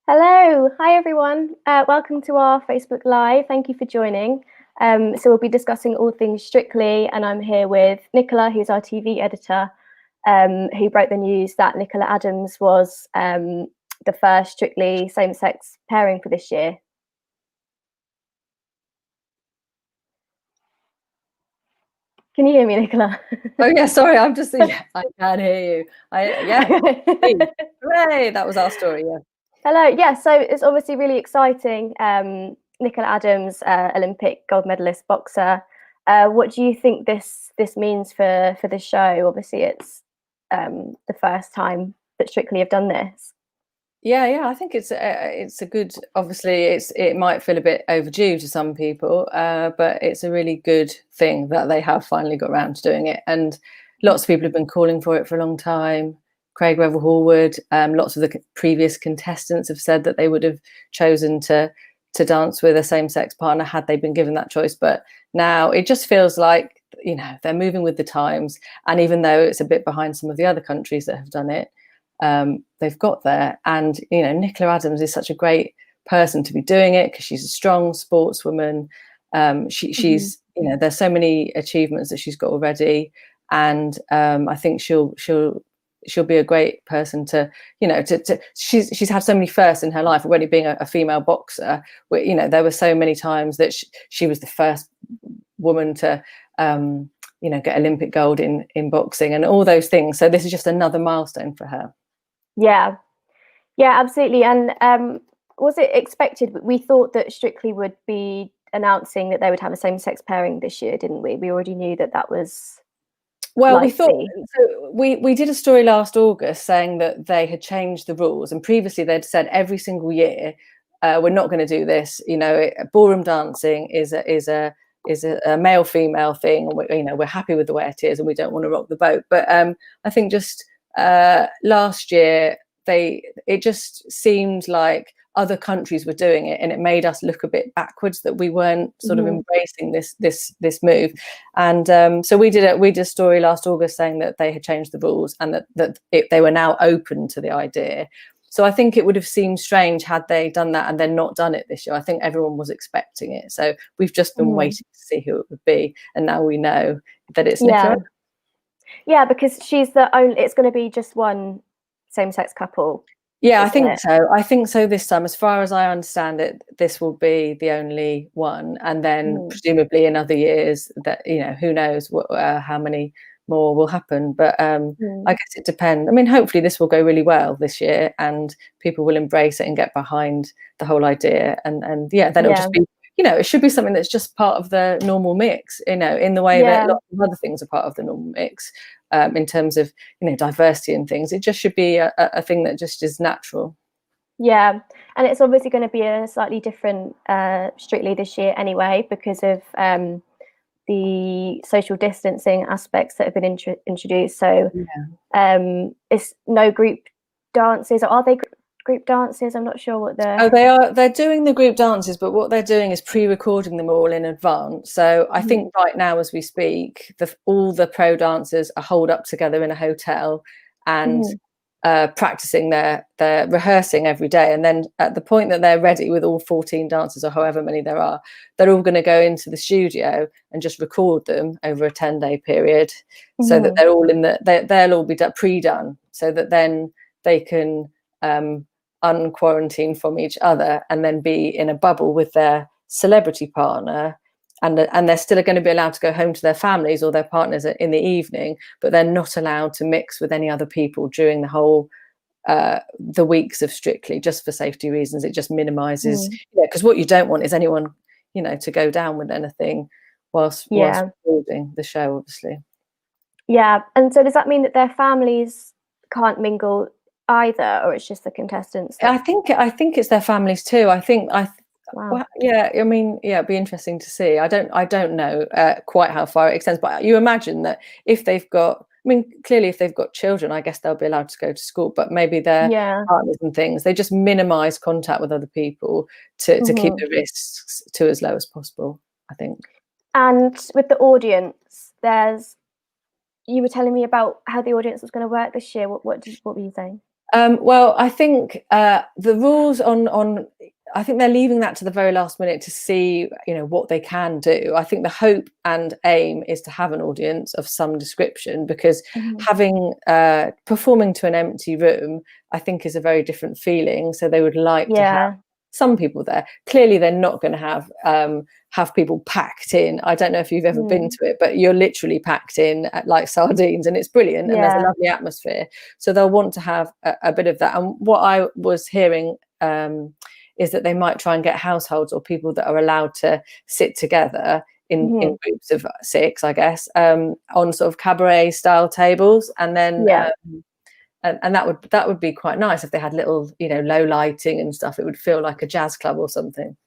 Hello, hi everyone. Welcome to our Facebook Live. Thank you for joining. So we'll be discussing all things Strictly, and I'm here with Nicola, who's our TV editor, who broke the news that Nicola Adams was the first Strictly same-sex pairing for this year. Can you hear me, Nicola? Oh yeah, sorry, I can hear you. Hooray, that was our story, yeah. Hello, yeah, so it's obviously really exciting. Nicola Adams, Olympic gold medalist boxer. What do you think this means for the show? Obviously, it's the first time that Strictly have done this. Yeah, I think it's a good. Obviously, it might feel a bit overdue to some people, but it's a really good thing that they have finally got around to doing it. And lots of people have been calling for it for a long time. Craig Revel-Horwood, lots of the previous contestants have said that they would have chosen to dance with a same-sex partner had they been given that choice. But now it just feels like they're moving with the times. And even though it's a bit behind some of the other countries that have done it, they've got there. And Nicola Adams is such a great person to be doing it because she's a strong sportswoman. She's there's so many achievements that she's got already, and I think she'll be a great person to she's had so many firsts in her life already, being a female boxer. Where, there were so many times that she was the first woman to get Olympic gold in boxing and all those things. So this is just another milestone for her. Yeah, absolutely. And was it expected? We thought that Strictly would be announcing that they would have a same-sex pairing this year, didn't we? We already knew that was well likely. We thought so. We did a story last August saying that they had changed the rules, and previously they'd said every single year we're not going to do this. Ballroom dancing is a male female thing. We're happy with the way it is, and we don't want to rock the boat. But I think just last year it just seemed like other countries were doing it, and it made us look a bit backwards that we weren't sort of embracing this move. And so we did a story last August saying that they had changed the rules and that they were now open to the idea. So I think it would have seemed strange had they done that and then not done it this year. I think everyone was expecting it. So we've just been waiting to see who it would be, and now we know that it's Nicola. Yeah, because she's the only. It's going to be just one same-sex couple. Yeah, I think so. I think so this time, as far as I understand it, this will be the only one, and then presumably in other years that who knows how many more will happen. But I guess it depends. I mean, hopefully this will go really well this year, and people will embrace it and get behind the whole idea. And then it'll just be, it should be something that's just part of the normal mix. In the way that lots of other things are part of the normal mix. In terms of diversity and things, it just should be a thing that just is natural. Yeah, and it's obviously going to be a slightly different Strictly this year anyway, because of the social distancing aspects that have been introduced. So it's no group dances, or are they group dances? I'm not sure what they're. They're doing the group dances, but what they're doing is pre-recording them all in advance. So I think right now as we speak, all the pro dancers are holed up together in a hotel and practicing they're rehearsing every day, and then at the point that they're ready with all 14 dancers or however many there are, they're all going to go into the studio and just record them over a 10-day period, so that they're all they'll all be pre-done, so that then they can unquarantine from each other and then be in a bubble with their celebrity partner, and they're still going to be allowed to go home to their families or their partners in the evening, but they're not allowed to mix with any other people during the whole the weeks of Strictly, just for safety reasons. It just minimizes, because what you don't want is anyone to go down with anything whilst recording the show, obviously. And so does that mean that their families can't mingle either, or it's just the contestants? I think it's their families too. Wow. Well, I mean, it'd be interesting to see. I don't know quite how far it extends, but you imagine that if they've got, I mean, clearly if they've got children, I guess they'll be allowed to go to school, but maybe their partners and things, they just minimize contact with other people to keep the risks to as low as possible, I think. And with the audience, you were telling me about how the audience was going to work this year. What were you saying? Well, I think the rules on I think they're leaving that to the very last minute to see, what they can do. I think the hope and aim is to have an audience of some description, because having performing to an empty room, I think, is a very different feeling. So they would like to have some people there. Clearly, they're not going to have people packed in. I don't know if you've ever been to it, but you're literally packed in like sardines, and it's brilliant, and there's a lovely atmosphere. So they'll want to have a bit of that. And what I was hearing is that they might try and get households or people that are allowed to sit together in groups of 6, I guess, on sort of cabaret style tables, and then and that would be quite nice if they had little, low lighting and stuff. It would feel like a jazz club or something.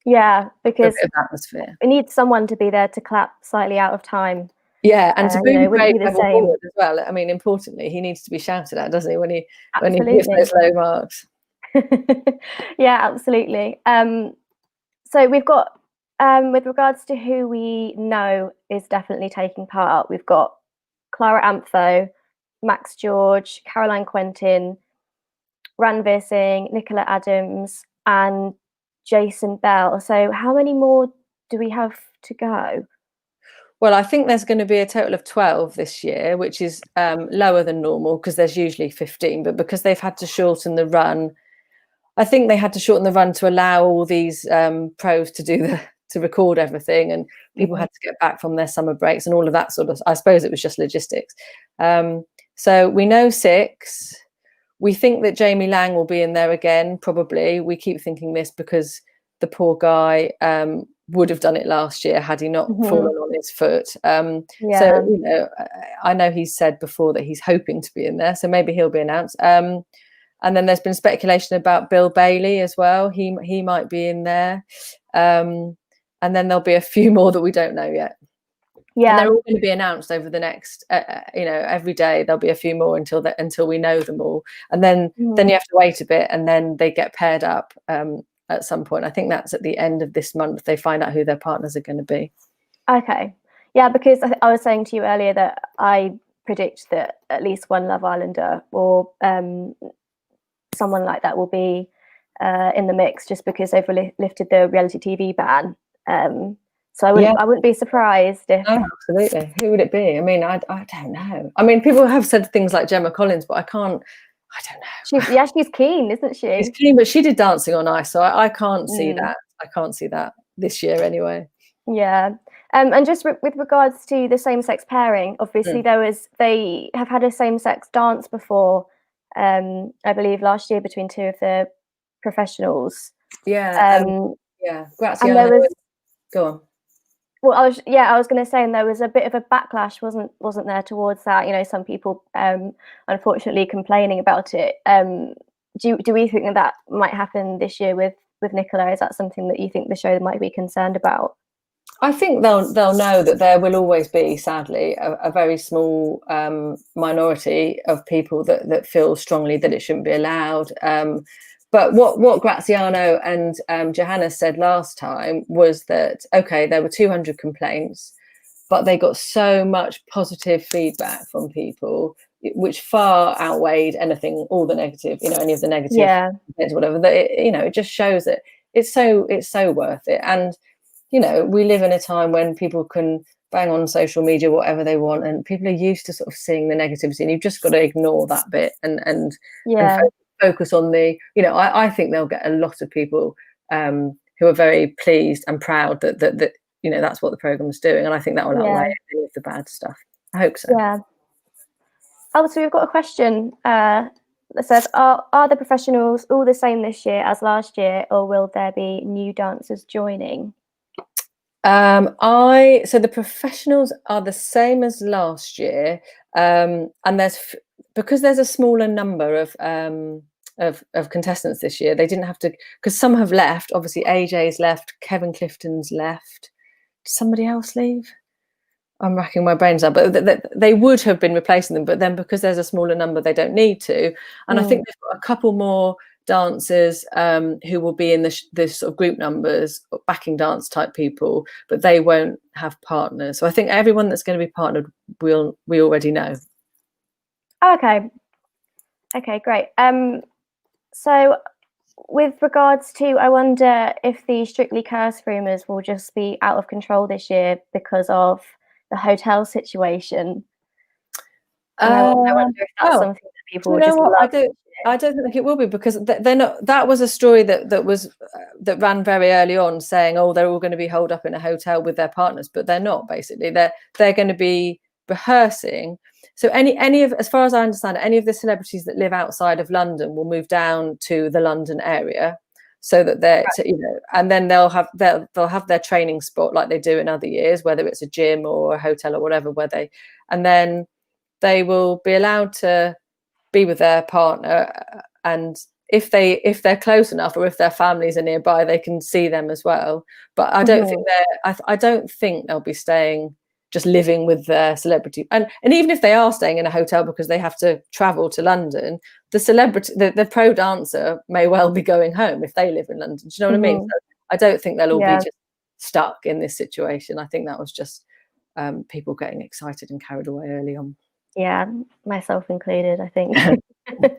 Yeah, because a bit of atmosphere. We need someone to be there to clap slightly out of time. Yeah, and to boom wouldn't be the same. forward as well. I mean, importantly, he needs to be shouted at, doesn't he, when he gives those low marks? Yeah, absolutely. So we've got, with regards to who we know is definitely taking part, we've got Clara Ampho, Max George, Caroline Quentin, Ranveer Singh, Nicola Adams, and Jason Bell. So how many more do we have to go? Well, I think there's going to be a total of 12 this year, which is lower than normal, because there's usually 15. But because they've had to shorten the run, I think they had to shorten the run to allow all these pros to record everything, and people had to get back from their summer breaks and all of that sort of. I suppose it was just logistics. So we know 6. We think that Jamie Lang will be in there again, probably. We keep thinking this because the poor guy would have done it last year had he not fallen on his foot. So, I know he's said before that he's hoping to be in there, so maybe he'll be announced. And then there's been speculation about Bill Bailey as well. He might be in there. And then there'll be a few more that we don't know yet. Yeah, and they're all going to be announced over the next, every day there'll be a few more until we know them all, and then you have to wait a bit, and then they get paired up at some point. I think that's at the end of this month. They find out who their partners are going to be. Okay, yeah, because I was saying to you earlier that I predict that at least one Love Islander or someone like that will be in the mix, just because they've lifted the reality TV ban. So I wouldn't be surprised if. Oh, absolutely. Who would it be? I mean, I don't know. I mean, people have said things like Gemma Collins, but I don't know. She's keen, isn't she? She's keen, but she did Dancing on Ice, so I can't see that. I can't see that this year anyway. Yeah. And just with regards to the same-sex pairing, obviously they have had a same-sex dance before, I believe last year, between 2 of the professionals. Yeah. Graziano. Go on. Well, I was going to say, and there was a bit of a backlash, wasn't there, towards that? Some people, unfortunately, complaining about it. Do we think that might happen this year with Nicola? Is that something that you think the show might be concerned about? I think they'll know that there will always be, sadly, a very small minority of people that feel strongly that it shouldn't be allowed. But what Graziano and Johanna said last time was that, okay, there were 200 complaints, but they got so much positive feedback from people, which far outweighed all the negative, any of the negative, whatever. That it just shows that it's so worth it. And we live in a time when people can bang on social media whatever they want, and people are used to sort of seeing the negativity, and you've just got to ignore that bit and focus on the, I think they'll get a lot of people who are very pleased and proud that that's what the program's doing, and I think that will outweigh any of the bad stuff. I hope so. Yeah. Oh, so we've got a question that says, are the professionals all the same this year as last year, or will there be new dancers joining? So the professionals are the same as last year, and because there's a smaller number of contestants this year, they didn't have to, because some have left. Obviously, AJ's left, Kevin Clifton's left. Did somebody else leave? I'm racking my brains out, but they would have been replacing them. But then, because there's a smaller number, they don't need to. And I think they've got a couple more dancers who will be in the sort of group numbers, backing dance type people, but they won't have partners. So I think everyone that's going to be partnered, we already know. Okay. Okay, great. So with regards to, I wonder if the Strictly Curse rumours will just be out of control this year because of the hotel situation. And I wonder if that's Well, something that people do you will know just what? love. I don't think it will be, because they're not. That was a story that was that ran very early on, saying, oh, they're all going to be holed up in a hotel with their partners, but they're not. Basically, they're going to be rehearsing. So any of, as far as I understand it, any of the celebrities that live outside of London will move down to the London area, so that and then they'll have their training spot like they do in other years, whether it's a gym or a hotel or whatever, and then they will be allowed to be with their partner, and if they're close enough, or if their families are nearby, they can see them as well. But I don't think I don't think they'll be staying, just living with their celebrity, and even if they are staying in a hotel because they have to travel to London, the pro dancer may well be going home if they live in London. Do you know what I mean? So I don't think they'll all be just stuck in this situation. I think that was just people getting excited and carried away early on. Yeah, myself included, I think. But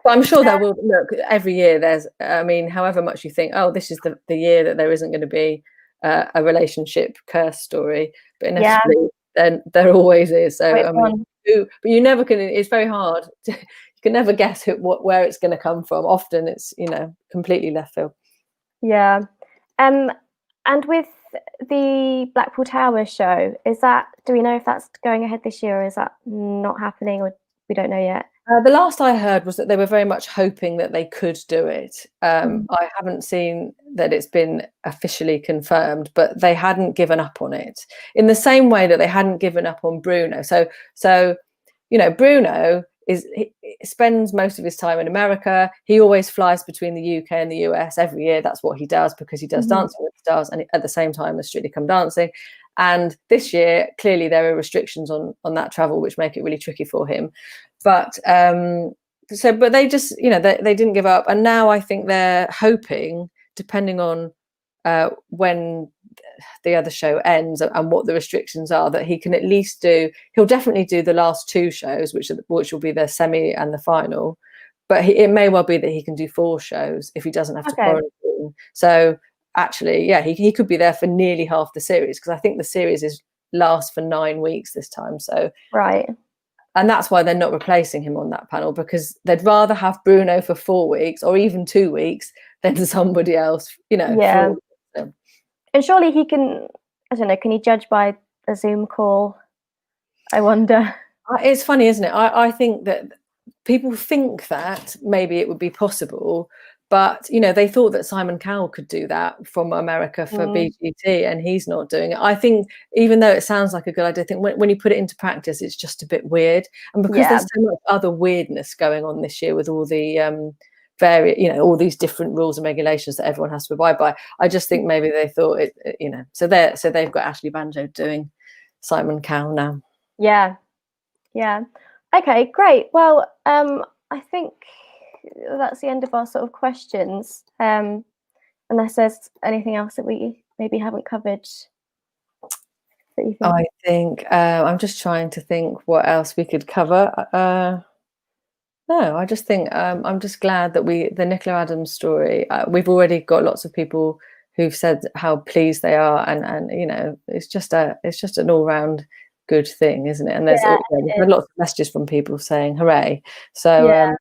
I'm sure there will. Look, every year there's, I mean, however much you think, oh, this is the year that there isn't going to be a relationship curse story, but inevitably then there always is. So I mean, but you never can. It's very hard. You can never guess where it's going to come from. Often it's completely left field. Yeah, and with the Blackpool Tower show, do we know if that's going ahead this year, or is that not happening, or we don't know yet? The last I heard was that they were very much hoping that they could do it. I haven't seen that it's been officially confirmed, but they hadn't given up on it in the same way that they hadn't given up on Bruno. So Bruno he spends most of his time in America. He always flies between the UK and the US every year. That's what he does, because he does Dancing with the Stars, and at the same time as Strictly Come Dancing. And this year, clearly there are restrictions on that travel, which make it really tricky for him. But but they just, they didn't give up. And now I think they're hoping, depending on when the other show ends and what the restrictions are, that he can at least he'll definitely do the last two shows, which will be the semi and the final. But it may well be that he can do 4 shows if he doesn't have to quarantine. So actually, yeah, he could be there for nearly half the series, because I think the series lasts for 9 weeks this time. So right. And that's why they're not replacing him on that panel, because they'd rather have Bruno for 4 weeks or even 2 weeks than somebody else, Yeah. And surely he can, I don't know, can he judge by a Zoom call? I wonder. It's funny, isn't it? I think that people think that maybe it would be possible, but they thought that Simon Cowell could do that from America for BGT, and he's not doing it. I think, even though it sounds like a good idea, I think when you put it into practice, it's just a bit weird. And because there's so much other weirdness going on this year with all the all these different rules and regulations that everyone has to abide by, I just think maybe they thought so they've got Ashley Banjo doing Simon Cowell now. Yeah. Okay, great. Well, I think that's the end of our sort of questions. Unless there's anything else that we maybe haven't covered that you think. I think I'm just trying to think what else we could cover. No, I just think I'm just glad that the Nicola Adams story. We've already got lots of people who've said how pleased they are, and it's just an all round good thing, isn't it? And there's lots of messages from people saying hooray. So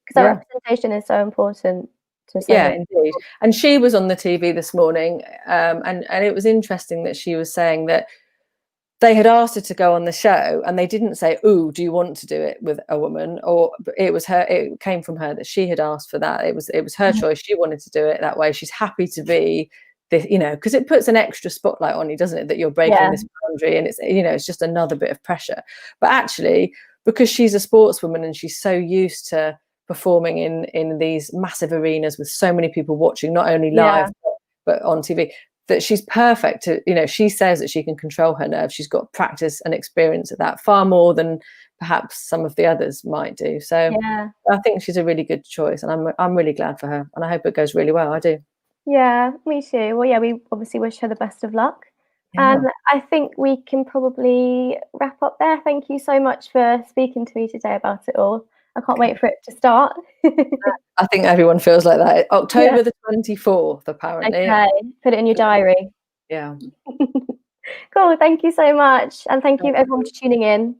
because that representation is so important to so many indeed people. And she was on the TV this morning, and it was interesting that she was saying that they had asked her to go on the show, and they didn't say, "Ooh, do you want to do it with a woman?" Or it came from her that she had asked for that. It was her choice. She wanted to do it that way. She's happy to be this, because it puts an extra spotlight on you, doesn't it? That you're breaking this boundary, and it's just another bit of pressure. But actually, because she's a sportswoman and she's so used to performing in these massive arenas with so many people watching, not only live but on TV, that she's perfect to, she says that she can control her nerves. She's got practice and experience at that, far more than perhaps some of the others might do. So I think she's a really good choice, and I'm really glad for her, and I hope it goes really well. I do. Yeah, me too. Well, we obviously wish her the best of luck. And I think we can probably wrap up there. Thank you so much for speaking to me today about it all. I can't wait for it to start. I think everyone feels like that. October Yeah. the 24th, apparently. Okay, put it in your diary. Yeah. Cool, thank you so much. And thank you everyone for tuning in.